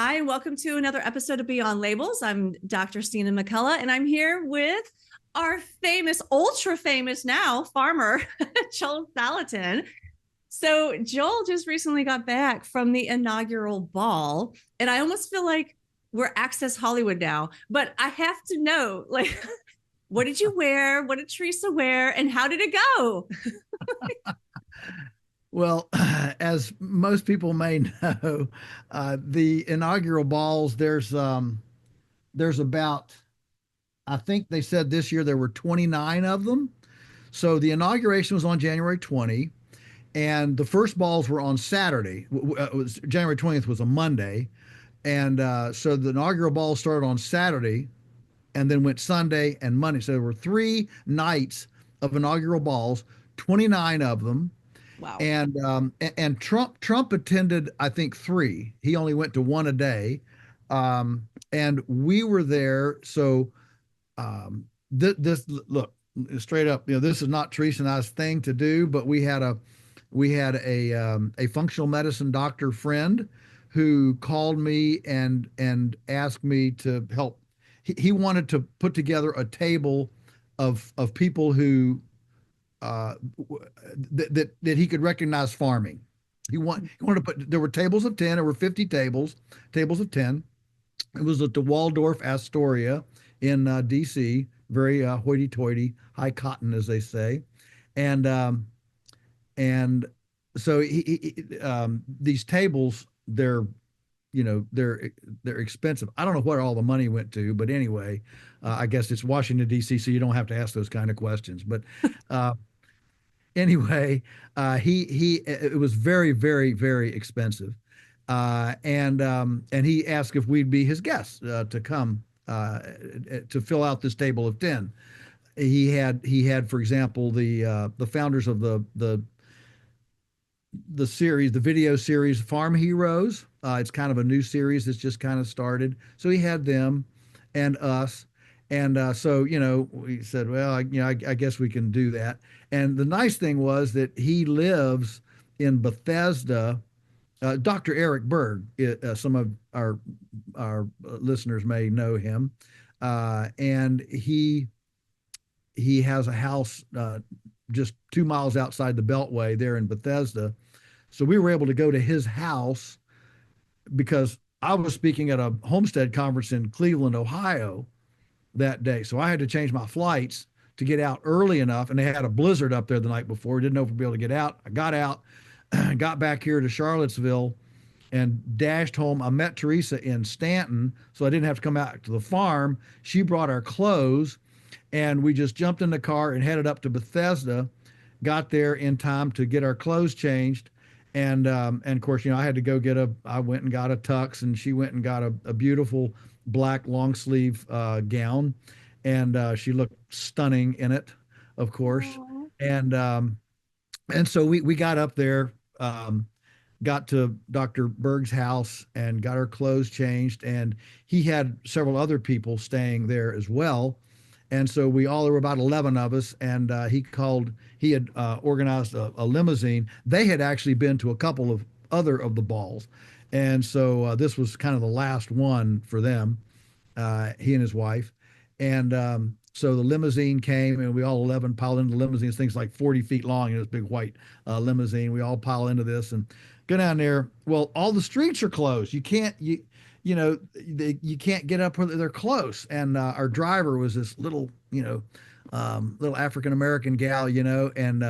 Hi, and welcome to another episode of Beyond Labels. I'm Dr. Stina McCullough, and I'm here with our famous, ultra famous now farmer, Joel Salatin. So Joel just recently got back from the inaugural ball, and I almost feel like we're Access Hollywood now. But I have to know, like, what did you wear? What did Teresa wear? And how did it go? Well, as most people may know, the inaugural balls, there's about, I think they said this year there were 29 of them. So the inauguration was on January 20, and the first balls were on Saturday. It was January 20th was a Monday, and so the inaugural balls started on Saturday, and then went Sunday and Monday. So there were 3 nights of inaugural balls, 29 of them. Wow. And Trump attended, I think, 3. He only went to one a day, and we were there. So this look straight up, this is not Teresa and I's thing to do, but we had a functional medicine doctor friend who called me and asked me to help. He wanted to put together a table of people who that he could recognize farming. He wanted to put, there were tables of 10, there were 50 tables of 10. It was at the Waldorf Astoria in DC, very hoity-toity, high cotton, as they say. And and so these tables, they're expensive. I don't know what all the money went to, but anyway, I guess it's Washington D.C., so you don't have to ask those kind of questions. But uh, anyway, he it was very, very, very expensive, and he asked if we'd be his guests to come to fill out this table of 10. He had, for example, the founders of the series, the video series Farm Heroes. It's kind of a new series that's just kind of started. So he had them and us. And so, we said, well, I guess we can do that. And the nice thing was that he lives in Bethesda. Dr. Eric Berg, some of our listeners may know him, and he has a house just 2 miles outside the Beltway there in Bethesda. So we were able to go to his house because I was speaking at a homestead conference in Cleveland, Ohio that day. So I had to change my flights to get out early enough. And they had a blizzard up there the night before. Didn't know if we'd be able to get out. I got out, got back here to Charlottesville and dashed home. I met Teresa in Stanton, so I didn't have to come out to the farm. She brought our clothes, and we just jumped in the car and headed up to Bethesda. Got there in time to get our clothes changed, and of course, I had to go I went and got a tux, and she went and got a beautiful black long sleeve gown, and she looked stunning in it, of course. Aw. And so we got up there, got to Dr. Berg's house and got our clothes changed, and he had several other people staying there as well. And so there were about 11 of us, and he had organized a limousine. They had actually been to a couple of other of the balls. And so this was kind of the last one for them, he and his wife. And so the limousine came, and we all 11 piled into the limousine. This thing's like 40 feet long, and it's a big white limousine. We all pile into this and go down there. Well, all the streets are closed. You can't get up where they're close. And our driver was this little, little African American gal, and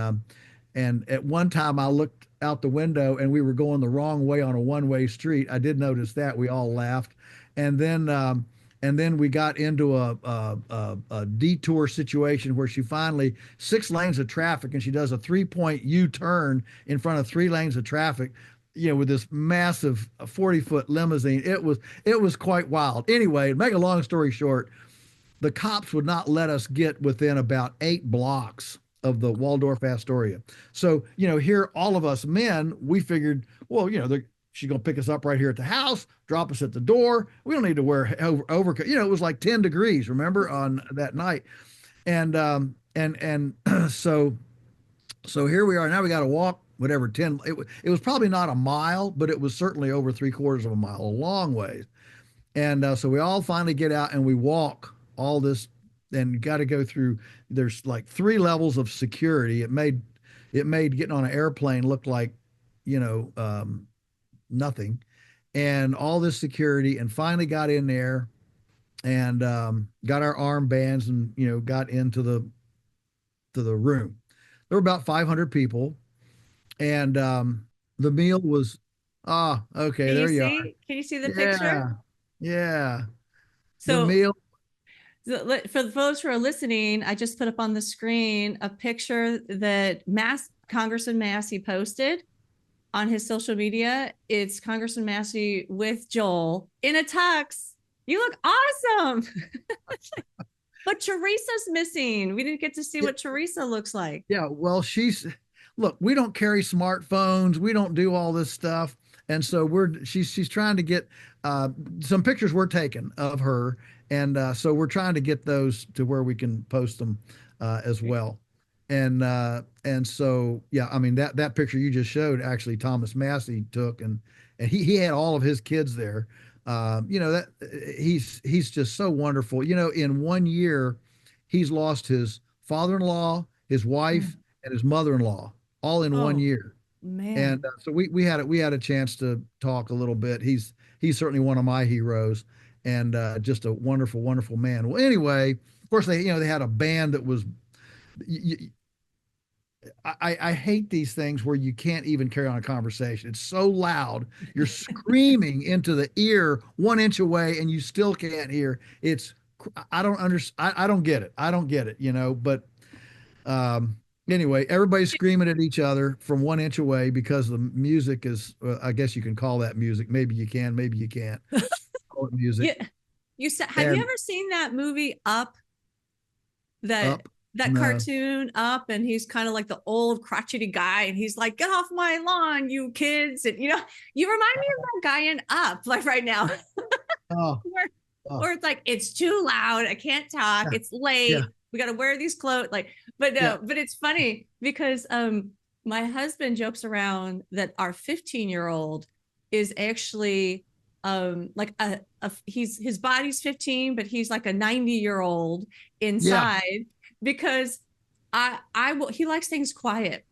at one time I looked out the window and we were going the wrong way on a one-way street. I did notice that. We all laughed, and then we got into a detour situation where she finally 6 lanes of traffic, and she does a 3-point U-turn in front of 3 lanes of traffic, with this massive 40-foot limousine. It was quite wild. Anyway, to make a long story short, the cops would not let us get within about 8 blocks of the Waldorf Astoria. So, here, all of us men, we figured, well, she's going to pick us up right here at the house, drop us at the door. We don't need to wear overcoat. It was like 10 degrees, remember, on that night. And so here we are. Now we got to walk whatever 10, it was probably not a mile, but it was certainly over three-quarters of a mile, a long way. And so we all finally get out and we walk all this and got to go through. There's like three levels of security. It made getting on an airplane look like, you know, nothing. And all this security, and finally got in there and got our armbands and got into the room. There were about 500 people, and the meal was okay. Can you There you are. see? Can you see the picture? Yeah, yeah. The So meal. for the folks who are listening, I just put up on the screen a picture that Congressman Massey posted on his social media. It's Congressman Massey with Joel in a tux. You look awesome. But Teresa's missing. We didn't get to see what Teresa looks like. Yeah, well, look, we don't carry smartphones, we don't do all this stuff, and so she's trying to get some pictures were taken of her, and so we're trying to get those to where we can post them as well. And so yeah, I mean that picture you just showed, actually Thomas Massey took, and he had all of his kids there. That he's just so wonderful. In 1 year, he's lost his father-in-law, his wife, and his mother-in-law all in one Oh, year. And man. so we had a chance to talk a little bit. He's certainly one of my heroes, and just a wonderful, wonderful man. Well, anyway, of course they had a band that was. I hate these things where you can't even carry on a conversation. It's so loud. You're screaming into the ear 1 inch away and you still can't hear. I don't understand. I don't get it. I don't get it. But anyway, everybody's screaming at each other from 1 inch away because the music is, I guess you can call that music. Maybe you can, maybe you can't call it music. Yeah. Have you And ever seen that movie Up? That up, that no. cartoon Up, and he's kind of like the old crotchety guy, and he's like, "Get off my lawn, you kids!" And you remind me of that guy in Up, like right now, Oh, where oh, where it's like it's too loud, I can't talk, yeah, it's yeah, late, we got to wear these clothes, like. But yeah, no, but it's funny because my husband jokes around that our 15-year-old is actually like his body's 15, but he's like a 90-year-old yeah, inside, because I will he likes things quiet,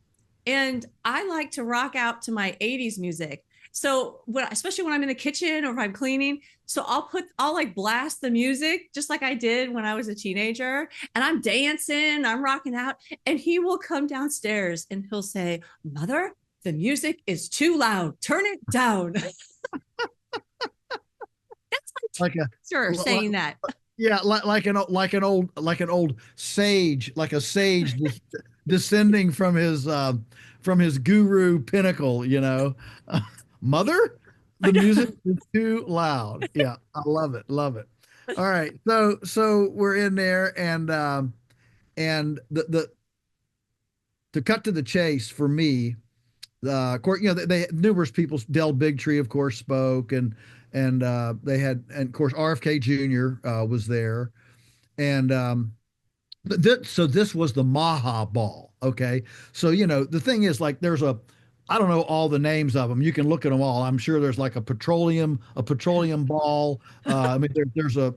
and I like to rock out to my 80s music. So especially when I'm in the kitchen or if I'm cleaning, so I'll like blast the music just like I did when I was a teenager, and I'm dancing, I'm rocking out, and he will come downstairs and he'll say, "Mother, the music is too loud. Turn it down." That's my like a, teacher like, saying that. yeah, like an old sage, like a sage descending from his guru pinnacle. Mother, the I know. music is too loud. Yeah, I love it, love it. All right, so we're in there, and the to cut to the chase for me, of course, they numerous people. Del Bigtree, of course, spoke, and they had, and of course, RFK Jr. Was there, and so this was the Maha ball. Okay. So, the thing is, like, I don't know all the names of them. You can look at them all. I'm sure there's like a petroleum ball. I mean, there's uh,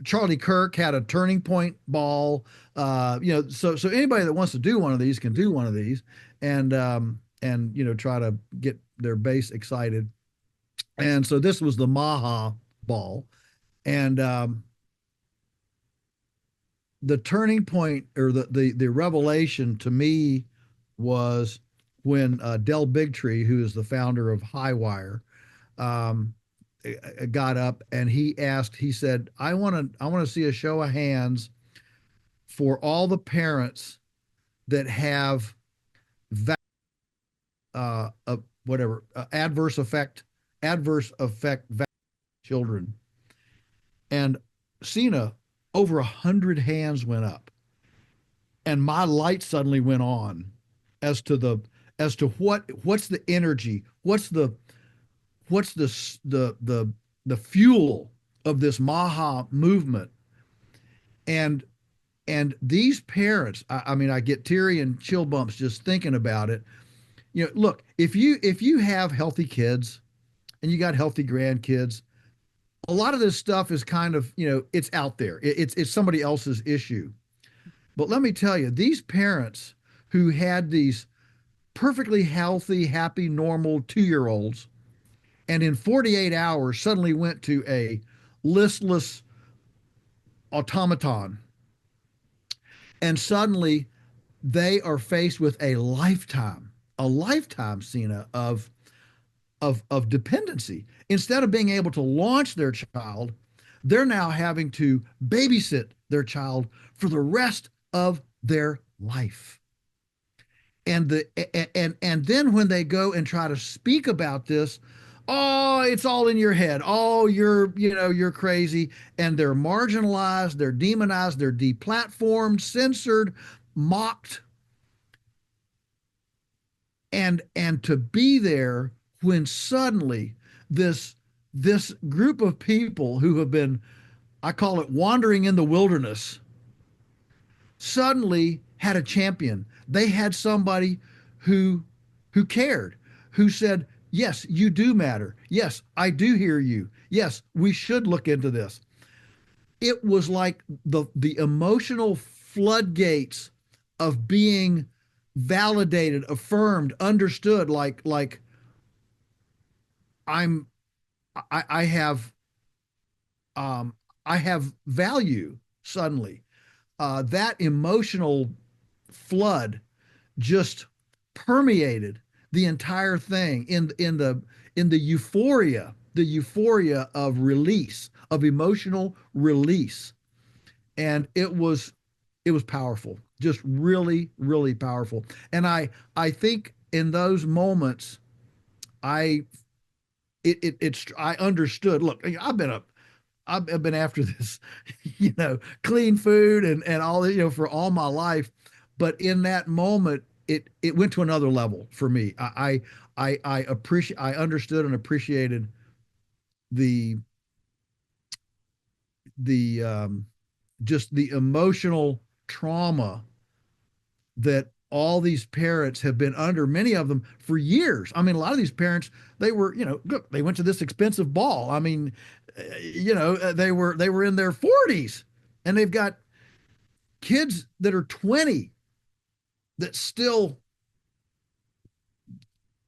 Charlie Kirk had a turning point ball. So anybody that wants to do one of these can do one of these, and try to get their base excited. And so this was the Maha ball. And the turning point, or the revelation to me, was when Del Bigtree, who is the founder of Highwire, um, got up and he said, I want to see a show of hands for all the parents that have whatever adverse effect children. And Cena, over 100 hands went up, and my light suddenly went on as to what's the energy, what's the fuel of this Maha movement. And And these parents, I mean, I get teary and chill bumps just thinking about it. You know, look, if you have healthy kids and you got healthy grandkids, a lot of this stuff is kind of, it's out there. It's somebody else's issue. But let me tell you, these parents who had these perfectly healthy, happy, normal 2-year-olds, and in 48 hours suddenly went to a listless automaton, and suddenly they are faced with a lifetime, Cena, of dependency. Instead of being able to launch their child, they're now having to babysit their child for the rest of their life. And then when they go and try to speak about this, oh, it's all in your head. Oh, you're crazy. And they're marginalized, they're demonized, they're deplatformed, censored, mocked. And to be there when suddenly this group of people who have been, I call it wandering in the wilderness, suddenly had a champion. They had somebody who cared, who said, yes, you do matter. Yes, I do hear you. Yes, we should look into this. It was like the emotional floodgates of being validated, affirmed, understood, like I'm I have I have value suddenly. That emotional flood just permeated the entire thing in the euphoria of release, of emotional release. And it was powerful, just really, really powerful. And I think in those moments, I I understood. Look, I've been after this, clean food and all that, for all my life. But in that moment, it went to another level for me. I understood and appreciated the the just the emotional trauma that all these parents have been under, many of them for years. I mean, a lot of these parents, they were, look, they went to this expensive ball. I mean, they were in their 40s, and they've got kids that are 20 that still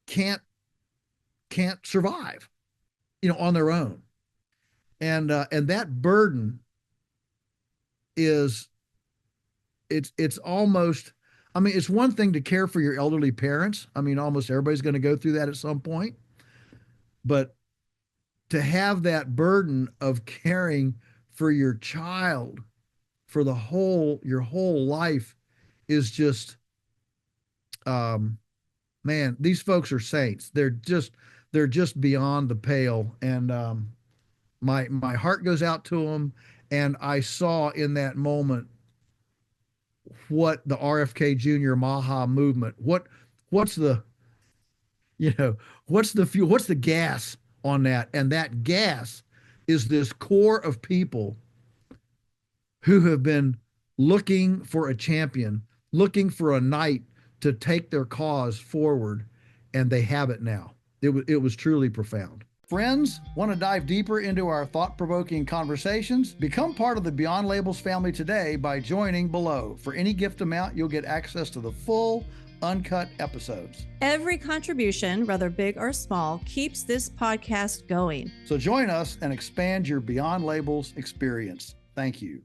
can't survive, on their own. And that burden is, it's almost, I mean, it's one thing to care for your elderly parents. I mean, almost everybody's going to go through that at some point. But to have that burden of caring for your child for your whole life is just, man, these folks are saints. They're just beyond the pale. And my heart goes out to them. And I saw in that moment what the RFK Jr. MAHA movement, what's the, what's the fuel, what's the gas on that? And that gas is this core of people who have been looking for a champion, looking for a knight to take their cause forward, and they have it now. It was truly profound. Friends, want to dive deeper into our thought-provoking conversations? Become part of the Beyond Labels family today by joining below. For any gift amount, you'll get access to the full, uncut episodes. Every contribution, whether big or small, keeps this podcast going. So join us and expand your Beyond Labels experience. Thank you.